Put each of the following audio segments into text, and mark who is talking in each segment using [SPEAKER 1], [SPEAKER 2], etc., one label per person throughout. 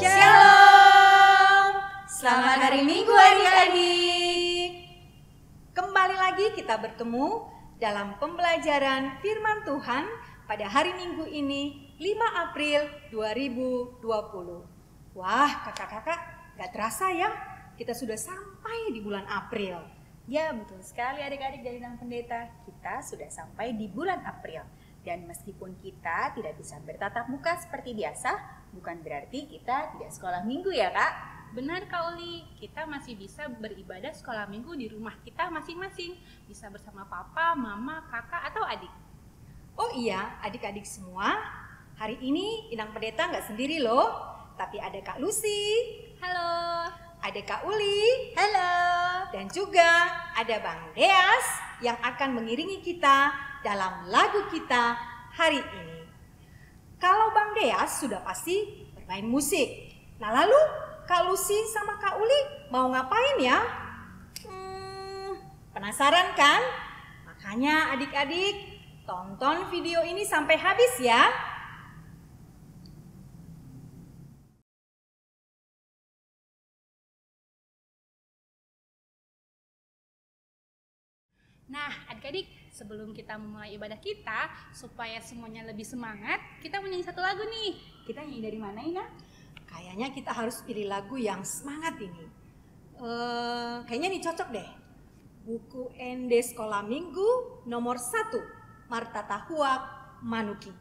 [SPEAKER 1] Shalom, selamat hari Minggu adik-adik. Kembali lagi kita bertemu dalam pembelajaran firman Tuhan pada hari Minggu ini 5 April 2020. Wah kakak-kakak, gak terasa ya kita sudah sampai di bulan April.
[SPEAKER 2] Ya betul sekali adik-adik dari Inang Pendeta, kita sudah sampai di bulan April. Dan meskipun kita tidak bisa bertatap muka seperti biasa, bukan berarti kita tidak sekolah minggu ya Kak?
[SPEAKER 3] Benar Kak Uli, kita masih bisa beribadah sekolah minggu di rumah kita masing-masing. Bisa bersama papa, mama, kakak, atau adik.
[SPEAKER 1] Oh iya adik-adik semua, hari ini Inang Pendeta gak sendiri loh, tapi ada Kak Lucy.
[SPEAKER 3] Halo.
[SPEAKER 1] Ada Kak Uli.
[SPEAKER 2] Halo.
[SPEAKER 1] Dan juga ada Bang Deas yang akan mengiringi kita dalam lagu kita hari ini. Kalau Bang Deas sudah pasti bermain musik. Nah lalu Kak Lucy sama Kak Uli mau ngapain ya? Penasaran kan? Makanya adik-adik tonton video ini sampai habis ya.
[SPEAKER 3] Nah adik-adik, sebelum kita memulai ibadah kita, supaya semuanya lebih semangat, kita menyanyi satu lagu nih. Kita nyanyi dari mana Ina?
[SPEAKER 1] Kayaknya kita harus pilih lagu yang semangat ini. Kayaknya nih cocok deh. Buku ND Sekolah Minggu nomor 1, Marta Tahuak Manuki.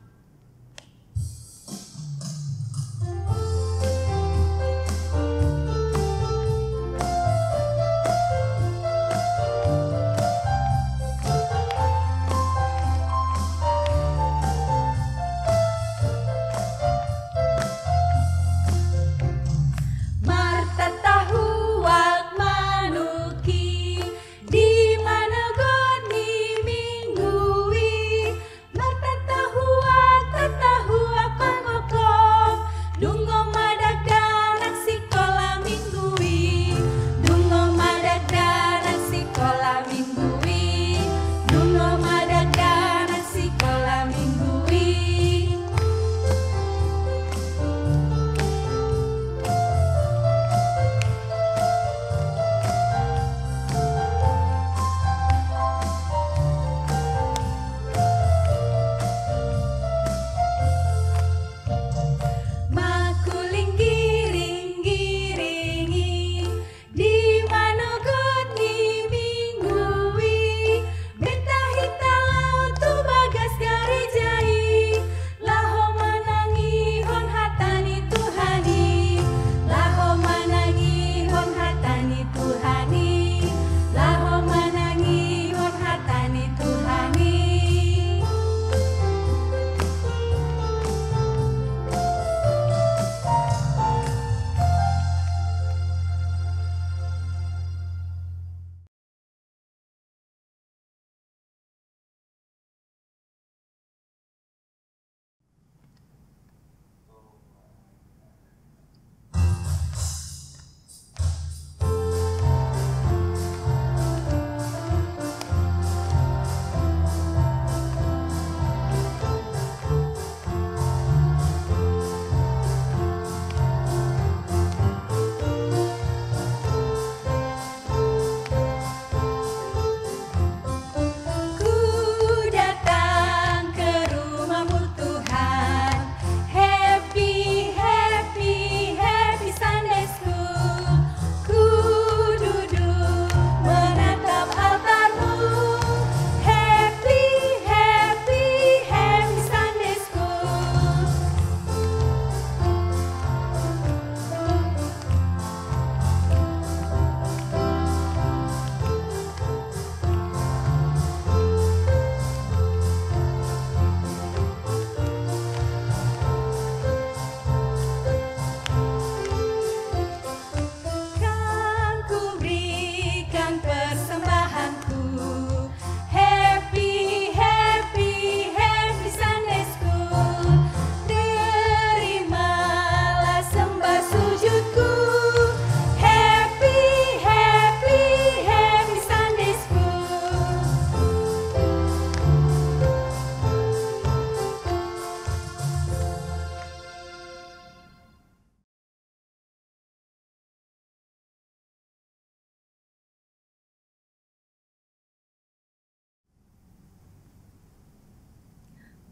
[SPEAKER 2] Di mana God ni minggui, Marta tahu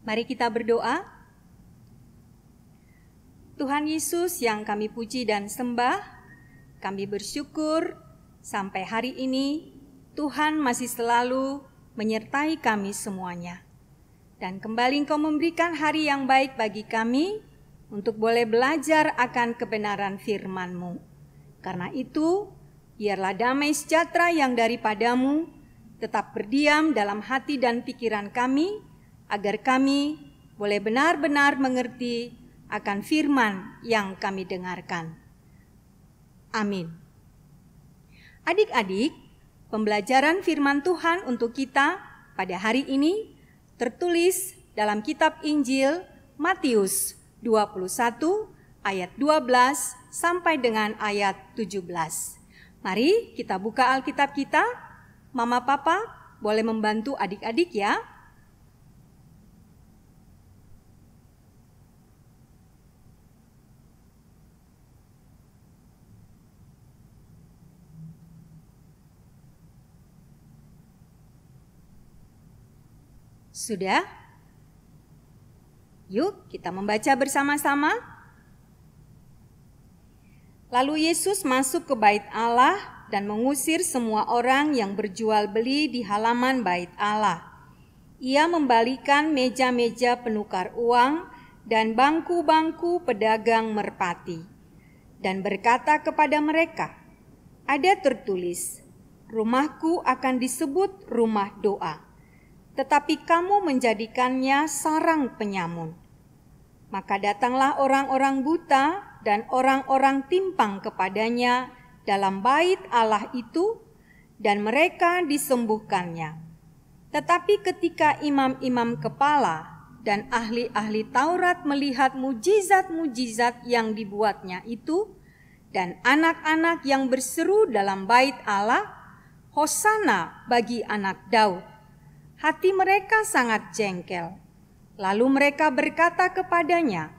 [SPEAKER 1] Mari kita berdoa. Tuhan Yesus yang kami puji dan sembah, kami bersyukur sampai hari ini Tuhan masih selalu menyertai kami semuanya. Dan kembali Engkau memberikan hari yang baik bagi kami untuk boleh belajar akan kebenaran firman-Mu. Karena itu, biarlah damai sejahtera yang daripadamu tetap berdiam dalam hati dan pikiran kami, agar kami boleh benar-benar mengerti akan firman yang kami dengarkan. Amin. Adik-adik, pembelajaran firman Tuhan untuk kita pada hari ini tertulis dalam kitab Injil Matius 21 ayat 12 sampai dengan ayat 17. Mari kita buka Alkitab kita. Mama Papa boleh membantu adik-adik ya. Sudah? Yuk kita membaca bersama-sama. Lalu Yesus masuk ke bait Allah dan mengusir semua orang yang berjual beli di halaman bait Allah. Ia membalikan meja-meja penukar uang dan bangku-bangku pedagang merpati. Dan berkata kepada mereka, "Ada tertulis, rumahku akan disebut rumah doa, tetapi kamu menjadikannya sarang penyamun." Maka datanglah orang-orang buta dan orang-orang timpang kepadanya dalam bait Allah itu, dan mereka disembuhkannya. Tetapi ketika imam-imam kepala dan ahli-ahli Taurat melihat mujizat-mujizat yang dibuatnya itu, dan anak-anak yang berseru dalam bait Allah, "Hosana bagi anak Daud," hati mereka sangat jengkel. Lalu mereka berkata kepadanya,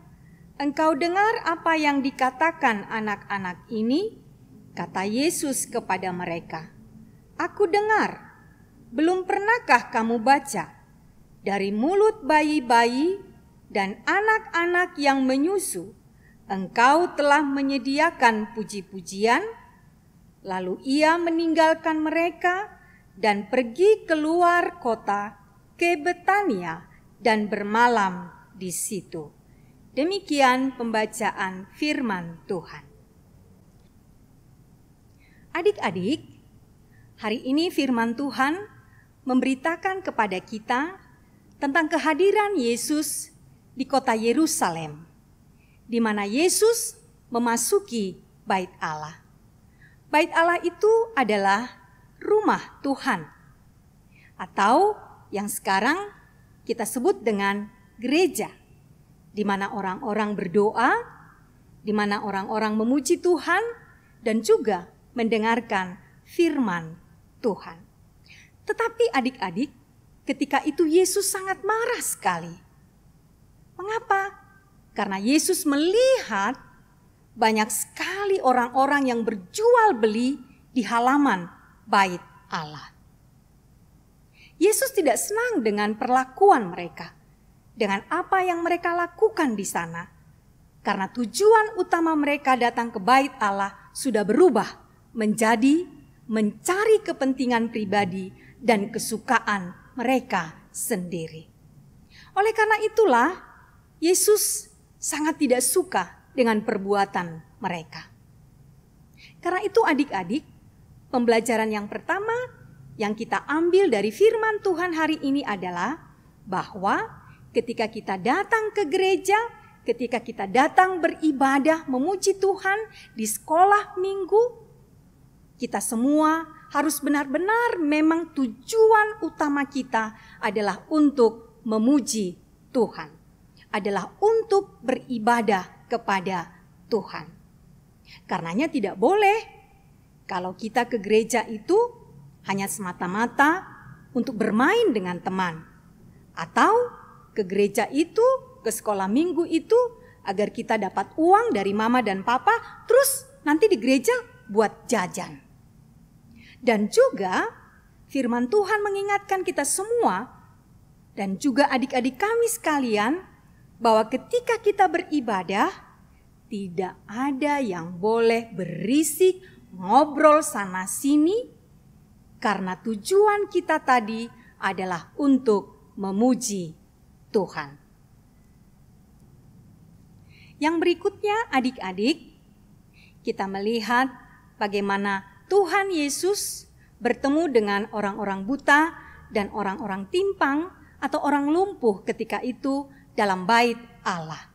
[SPEAKER 1] "Engkau dengar apa yang dikatakan anak-anak ini?" Kata Yesus kepada mereka, "Aku dengar. Belum pernahkah kamu baca? Dari mulut bayi-bayi dan anak-anak yang menyusu, Engkau telah menyediakan puji-pujian." Lalu ia meninggalkan mereka dan pergi keluar kota ke Betania dan bermalam di situ. Demikian pembacaan firman Tuhan. Adik-adik, hari ini firman Tuhan memberitakan kepada kita tentang kehadiran Yesus di kota Yerusalem, di mana Yesus memasuki bait Allah. Bait Allah itu adalah rumah Tuhan, atau yang sekarang kita sebut dengan gereja, di mana orang-orang berdoa, di mana orang-orang memuji Tuhan, dan juga mendengarkan firman Tuhan. Tetapi adik-adik, ketika itu Yesus sangat marah sekali. Mengapa? Karena Yesus melihat banyak sekali orang-orang yang berjual beli di halaman bait Allah. Yesus tidak senang dengan perlakuan mereka, dengan apa yang mereka lakukan di sana. Karena tujuan utama mereka datang ke bait Allah sudah berubah menjadi mencari kepentingan pribadi dan kesukaan mereka sendiri. Oleh karena itulah, Yesus sangat tidak suka dengan perbuatan mereka. Karena itu adik-adik, pembelajaran yang pertama yang kita ambil dari firman Tuhan hari ini adalah bahwa ketika kita datang ke gereja, ketika kita datang beribadah memuji Tuhan di sekolah minggu, kita semua harus benar-benar memang tujuan utama kita adalah untuk memuji Tuhan, adalah untuk beribadah kepada Tuhan. Karenanya tidak boleh kalau kita ke gereja itu hanya semata-mata untuk bermain dengan teman, atau ke gereja itu, ke sekolah minggu itu agar kita dapat uang dari mama dan papa, terus nanti di gereja buat jajan. Dan juga firman Tuhan mengingatkan kita semua dan juga adik-adik kami sekalian bahwa ketika kita beribadah, tidak ada yang boleh berisik, ngobrol sana-sini, karena tujuan kita tadi adalah untuk memuji Tuhan. Yang berikutnya adik-adik, kita melihat bagaimana Tuhan Yesus bertemu dengan orang-orang buta dan orang-orang timpang atau orang lumpuh ketika itu dalam bait Allah.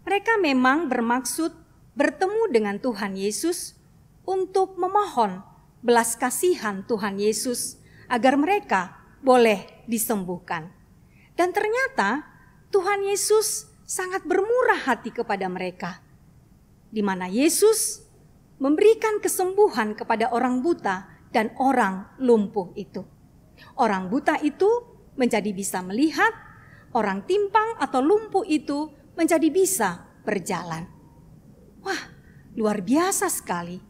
[SPEAKER 1] Mereka memang bermaksud bertemu dengan Tuhan Yesus untuk memohon belas kasihan Tuhan Yesus agar mereka boleh disembuhkan. Dan ternyata Tuhan Yesus sangat bermurah hati kepada mereka, di mana Yesus memberikan kesembuhan kepada orang buta dan orang lumpuh itu. Orang buta itu menjadi bisa melihat, orang timpang atau lumpuh itu menjadi bisa berjalan. Wah, luar biasa sekali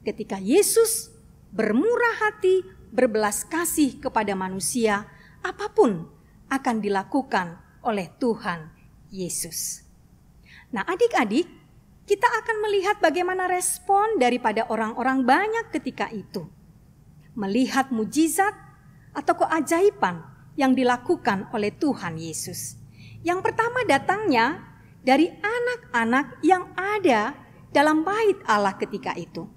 [SPEAKER 1] ketika Yesus bermurah hati, berbelas kasih kepada manusia, apapun akan dilakukan oleh Tuhan Yesus. Nah, adik-adik, kita akan melihat bagaimana respon daripada orang-orang banyak ketika itu. Melihat mujizat atau keajaiban yang dilakukan oleh Tuhan Yesus. Yang pertama datangnya dari anak-anak yang ada dalam bait Allah ketika itu.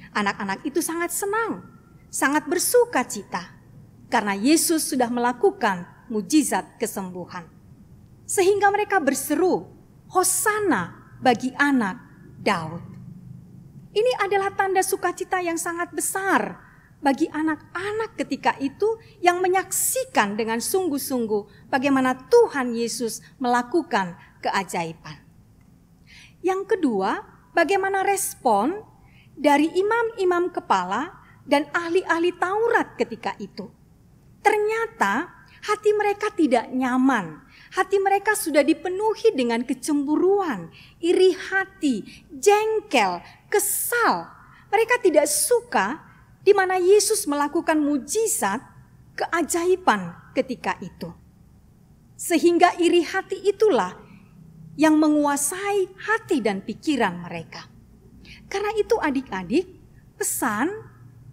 [SPEAKER 1] Anak-anak itu sangat senang, sangat bersuka cita karena Yesus sudah melakukan mujizat kesembuhan. Sehingga mereka berseru, Hosana bagi anak Daud. Ini adalah tanda sukacita yang sangat besar bagi anak-anak ketika itu yang menyaksikan dengan sungguh-sungguh bagaimana Tuhan Yesus melakukan keajaiban. Yang kedua, bagaimana respon dari imam-imam kepala dan ahli-ahli Taurat ketika itu. Ternyata hati mereka tidak nyaman. Hati mereka sudah dipenuhi dengan kecemburuan, iri hati, jengkel, kesal. Mereka tidak suka di mana Yesus melakukan mujizat, keajaiban ketika itu. Sehingga iri hati itulah yang menguasai hati dan pikiran mereka. Karena itu adik-adik, pesan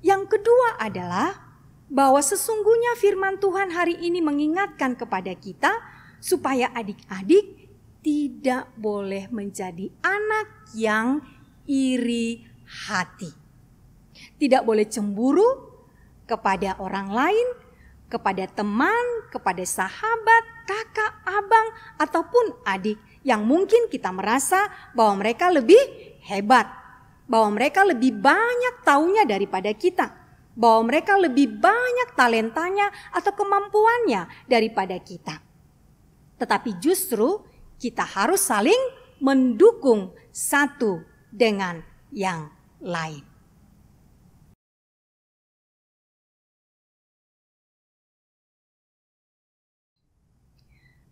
[SPEAKER 1] yang kedua adalah bahwa sesungguhnya firman Tuhan hari ini mengingatkan kepada kita supaya adik-adik tidak boleh menjadi anak yang iri hati. Tidak boleh cemburu kepada orang lain, kepada teman, kepada sahabat, kakak, abang, ataupun adik yang mungkin kita merasa bahwa mereka lebih hebat, bahwa mereka lebih banyak taunya daripada kita, bahwa mereka lebih banyak talentanya atau kemampuannya daripada kita. Tetapi justru kita harus saling mendukung satu dengan yang lain.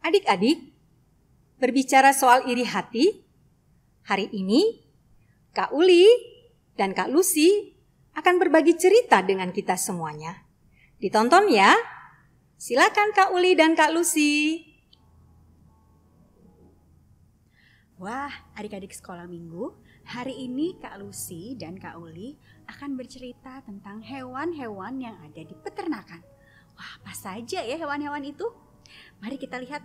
[SPEAKER 1] Adik-adik, berbicara soal iri hati, hari ini Kak Uli dan Kak Lucy akan berbagi cerita dengan kita semuanya. Ditonton ya. Silakan Kak Uli dan Kak Lucy.
[SPEAKER 2] Wah, adik-adik sekolah minggu, hari ini Kak Lucy dan Kak Uli akan bercerita tentang hewan-hewan yang ada di peternakan. Wah, apa saja ya hewan-hewan itu? Mari kita lihat.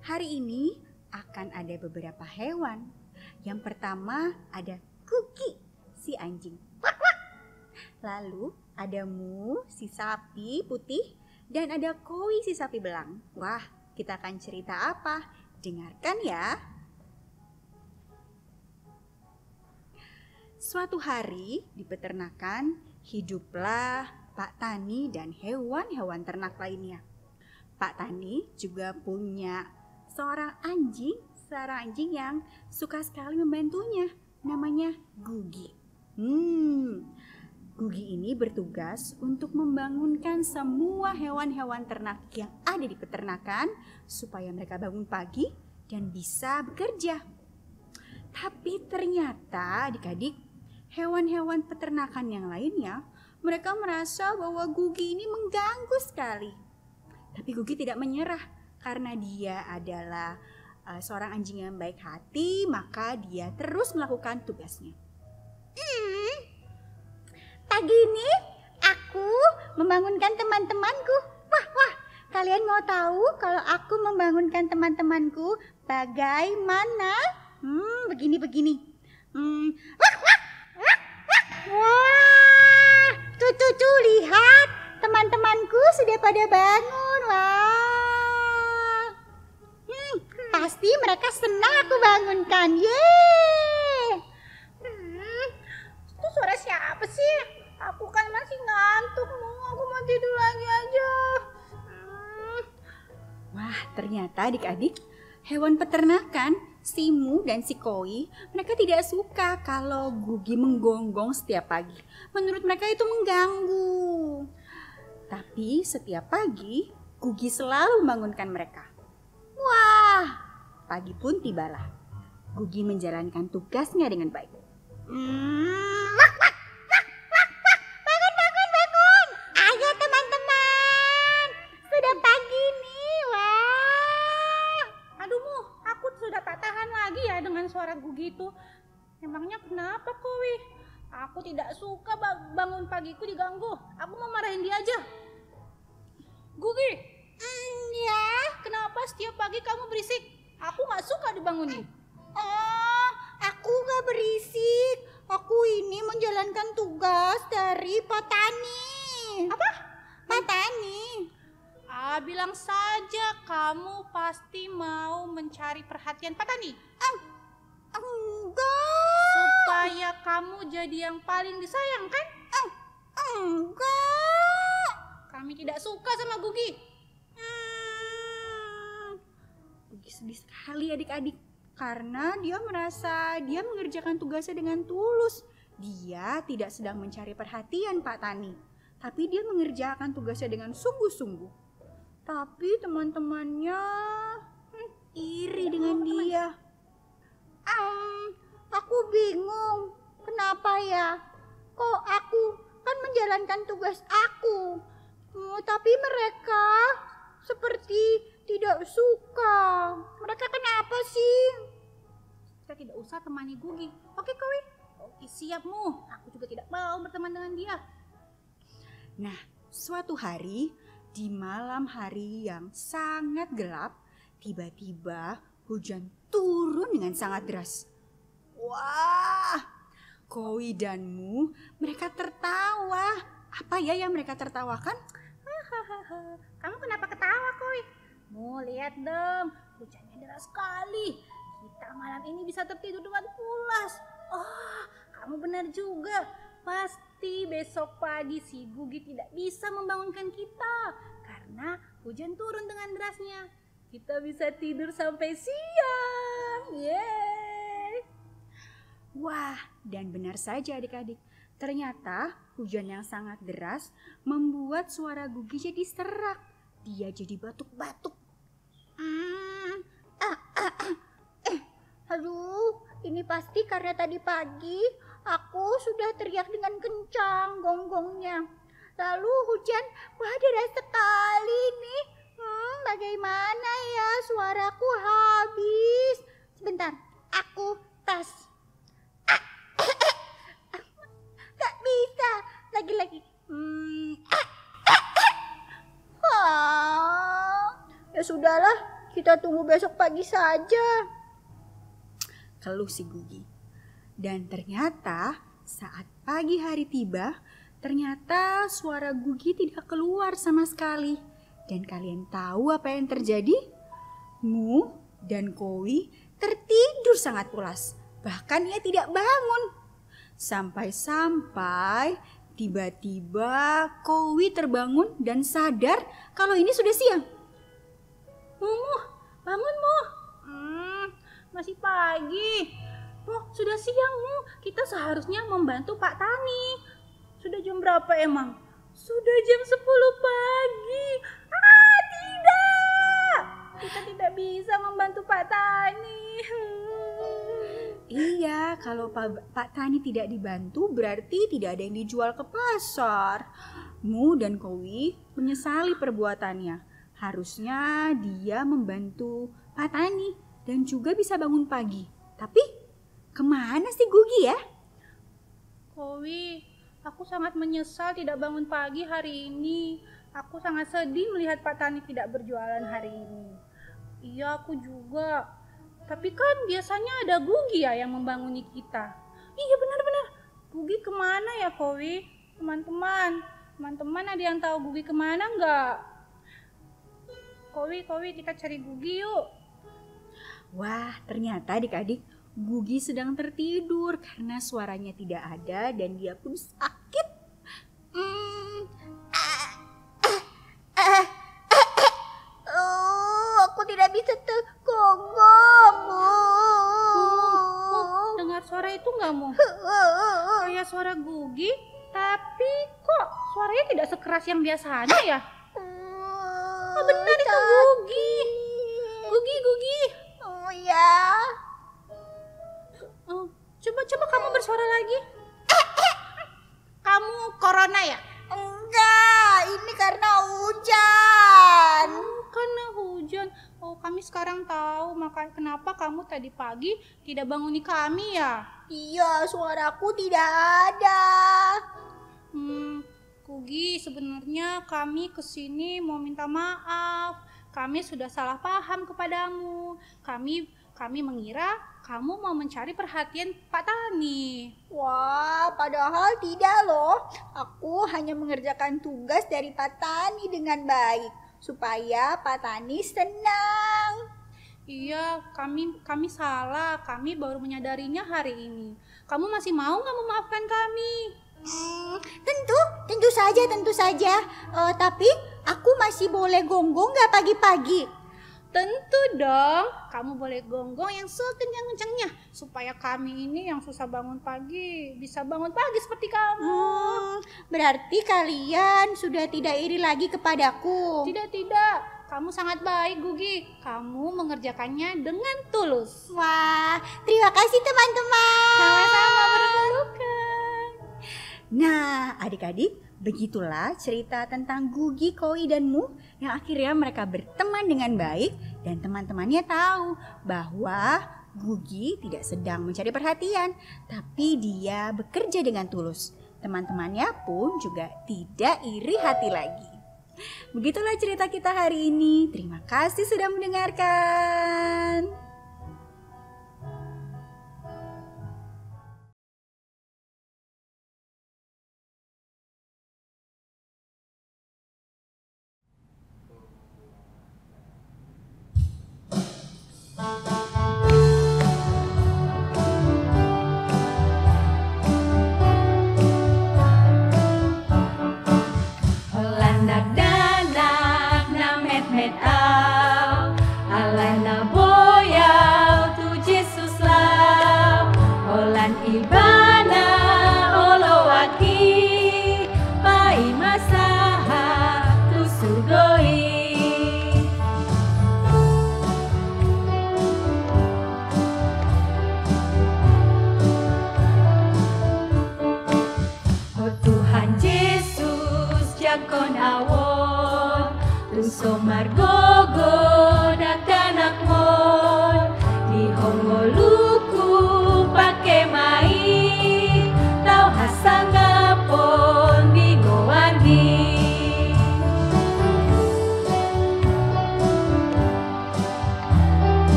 [SPEAKER 2] Hari ini akan ada beberapa hewan. Yang pertama ada Kuki, si anjing. Lalu ada Mu, si sapi putih. Dan ada Koi, si sapi belang. Wah, kita akan cerita apa? Dengarkan ya. Suatu hari di peternakan hiduplah Pak Tani dan hewan-hewan ternak lainnya. Pak Tani juga punya seorang anjing yang suka sekali membantunya. Namanya Gugi. Gugi ini bertugas untuk membangunkan semua hewan-hewan ternak yang ada di peternakan supaya mereka bangun pagi dan bisa bekerja. Tapi ternyata adik-adik, hewan-hewan peternakan yang lainnya, mereka merasa bahwa Gugi ini mengganggu sekali. Tapi Gugi tidak menyerah. Karena dia adalah seorang anjing yang baik hati, maka dia terus melakukan tugasnya. Pagi ini aku membangunkan teman-temanku. Wah, kalian mau tahu kalau aku membangunkan teman-temanku bagaimana? Begini. Wah, tuh lihat, teman-temanku sudah pada bangun. Wah, pasti mereka senang aku bangunkan. Yeay. Itu suara siapa sih? Aku kan masih ngantuk, aku mau tidur lagi aja. Wah, ternyata adik-adik, hewan peternakan, si Mu dan si Koi, mereka tidak suka kalau Gugi menggonggong setiap pagi. Menurut mereka itu mengganggu. Tapi setiap pagi, Gugi selalu membangunkan mereka. Wah, pagi pun tibalah. Gugi menjalankan tugasnya dengan baik. Bangun. Ayo teman-teman, sudah pagi nih. Wah.
[SPEAKER 3] Aduh Mu, aku sudah tak tahan lagi ya dengan suara Gugi itu. Emangnya kenapa Koi? Aku tidak suka bangun pagiku diganggu. Aku mau marahin dia aja. Gugi,
[SPEAKER 2] Ya.
[SPEAKER 3] kenapa setiap pagi kamu berisik? Aku gak suka dibangunin.
[SPEAKER 2] Oh, aku gak berisik. Aku ini menjalankan tugas dari Pak Tani.
[SPEAKER 3] Apa?
[SPEAKER 2] Pak Tani.
[SPEAKER 3] Bilang saja kamu pasti mau mencari perhatian Pak Tani.
[SPEAKER 2] Enggak.
[SPEAKER 3] Supaya kamu jadi yang paling disayang kan?
[SPEAKER 2] Enggak.
[SPEAKER 3] Kami tidak suka sama Gugi.
[SPEAKER 2] Gugi sedih sekali adik-adik. Karena dia merasa dia mengerjakan tugasnya dengan tulus. Dia tidak sedang mencari perhatian Pak Tani. Tapi dia mengerjakan tugasnya dengan sungguh-sungguh. Tapi teman-temannya iri dengan dia. Aku bingung. Kenapa ya? Kok aku kan menjalankan tugas aku. Tapi mereka seperti tidak suka. Mereka kenapa sih?
[SPEAKER 3] Kita tidak usah temani Gugi. Oke Koi? Oke siap Mu. Aku juga tidak mau berteman dengan dia.
[SPEAKER 2] Nah, suatu hari di malam hari yang sangat gelap, tiba-tiba hujan turun dengan sangat deras. Wah, Koi dan Mu, mereka tertawa. Apa ya yang mereka tertawakan?
[SPEAKER 3] Kamu kenapa ketawa Koi? Mu lihat dong, hujannya deras sekali. Kita malam ini bisa tertidur dengan pulas. Oh, kamu benar juga. Pasti besok pagi si Gugi tidak bisa membangunkan kita karena hujan turun dengan derasnya. Kita bisa tidur sampai siang. Yeay.
[SPEAKER 2] Wah, dan benar saja adik-adik. Ternyata hujan yang sangat deras membuat suara Gugi jadi serak. Dia jadi batuk-batuk. Aduh, ini pasti karena tadi pagi aku sudah teriak dengan kencang gonggongnya. Lalu hujan, wah deras sekali nih. Bagaimana ya, suaraku habis. Sebentar, aku tes. Gak bisa, lagi-lagi. Ya sudahlah, kita tunggu besok pagi saja. Keluh si Gugi. Dan ternyata saat pagi hari tiba, ternyata suara Gugi tidak keluar sama sekali. Dan kalian tahu apa yang terjadi? Mu dan Koi tertidur sangat pulas. Bahkan ia tidak bangun. Sampai-sampai tiba-tiba Koi terbangun dan sadar kalau ini sudah siang.
[SPEAKER 3] Mu, bangun Mu. Masih pagi. Oh, sudah siang Mu. Kita seharusnya membantu Pak Tani. Sudah jam berapa emang? Sudah jam 10 pagi. Tidak. Kita tidak bisa membantu Pak Tani.
[SPEAKER 2] Iya, kalau Pak Tani tidak dibantu berarti tidak ada yang dijual ke pasar. Mu dan Koi menyesali perbuatannya. Harusnya dia membantu Pak Tani dan juga bisa bangun pagi. Tapi kemana sih Gugi ya?
[SPEAKER 3] Kowi, aku sangat menyesal tidak bangun pagi hari ini. Aku sangat sedih melihat Pak Tani tidak berjualan hari ini. Iya, aku juga. Tapi kan biasanya ada Gugi ya yang membanguni kita. Iya, benar-benar. Gugi kemana ya, Kowi? Teman-teman ada yang tahu Gugi kemana nggak? Kowi, kita cari Gugi yuk.
[SPEAKER 2] Wah, ternyata adik-adik Gugi sedang tertidur karena suaranya tidak ada dan dia pun sakit.
[SPEAKER 3] Aku tidak bisa tergonggong. Dengar suara itu nggak, Mu? Kayak suara Gugi, tapi kok suaranya tidak sekeras yang biasanya ya? Oh, benar itu Gugi. Gugi.
[SPEAKER 4] Oh ya.
[SPEAKER 3] Coba kamu bersuara lagi. Kamu corona ya?
[SPEAKER 4] Enggak, ini karena hujan.
[SPEAKER 3] Karena hujan. Oh, kami sekarang tahu kenapa kamu tadi pagi tidak banguni kami ya?
[SPEAKER 4] Iya, suaraku tidak ada.
[SPEAKER 3] Gugi, sebenarnya kami kesini mau minta maaf. Kami sudah salah paham kepadamu. Kami mengira kamu mau mencari perhatian Pak Tani.
[SPEAKER 4] Wah, padahal tidak loh. Aku hanya mengerjakan tugas dari Pak Tani dengan baik supaya Pak Tani senang.
[SPEAKER 3] Iya, kami salah. Kami baru menyadarinya hari ini. Kamu masih mau nggak memaafkan kami?
[SPEAKER 4] Tentu saja. Tapi aku masih boleh gonggong nggak pagi-pagi?
[SPEAKER 3] Tentu dong, kamu boleh gonggong yang sekencang-kencangnya supaya kami ini yang susah bangun pagi bisa bangun pagi seperti kamu.
[SPEAKER 4] Berarti kalian sudah tidak iri lagi kepadaku.
[SPEAKER 3] Tidak, kamu sangat baik Gugi. Kamu mengerjakannya dengan tulus.
[SPEAKER 4] Wah, terima kasih teman-teman.
[SPEAKER 3] Sama-sama berpelukan.
[SPEAKER 2] Nah, adik-adik, begitulah cerita tentang Gugi, Koi, dan Mu yang akhirnya mereka berteman dengan baik dan teman-temannya tahu bahwa Gugi tidak sedang mencari perhatian, tapi dia bekerja dengan tulus. Teman-temannya pun juga tidak iri hati lagi. Begitulah cerita kita hari ini. Terima kasih sudah mendengarkan.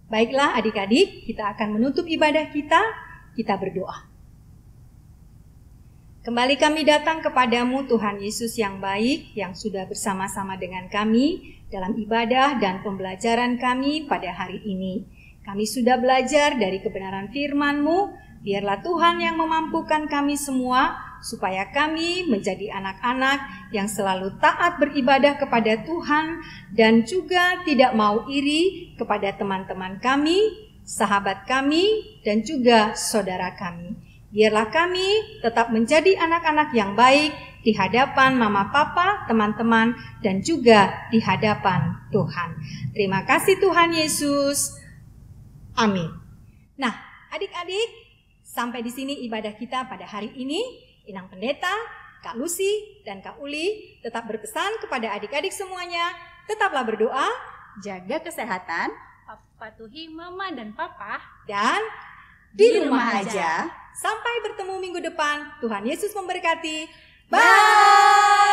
[SPEAKER 1] Baiklah adik-adik, kita akan menutup ibadah kita berdoa. Kembali kami datang kepadamu Tuhan Yesus yang baik, yang sudah bersama-sama dengan kami dalam ibadah dan pembelajaran kami pada hari ini. Kami sudah belajar dari kebenaran firman-Mu, biarlah Tuhan yang memampukan kami semua, supaya kami menjadi anak-anak yang selalu taat beribadah kepada Tuhan dan juga tidak mau iri kepada teman-teman kami, sahabat kami, dan juga saudara kami. Biarlah kami tetap menjadi anak-anak yang baik di hadapan mama papa, teman-teman, dan juga di hadapan Tuhan. Terima kasih Tuhan Yesus. Amin. Nah, adik-adik, sampai di sini ibadah kita pada hari ini. Inang Pendeta, Kak Lucy, dan Kak Uli tetap berpesan kepada adik-adik semuanya, tetaplah berdoa,
[SPEAKER 2] Jaga kesehatan,
[SPEAKER 3] Patuhi mama dan papa.
[SPEAKER 1] dan di rumah aja. Sampai bertemu minggu depan. Tuhan Yesus memberkati. Bye.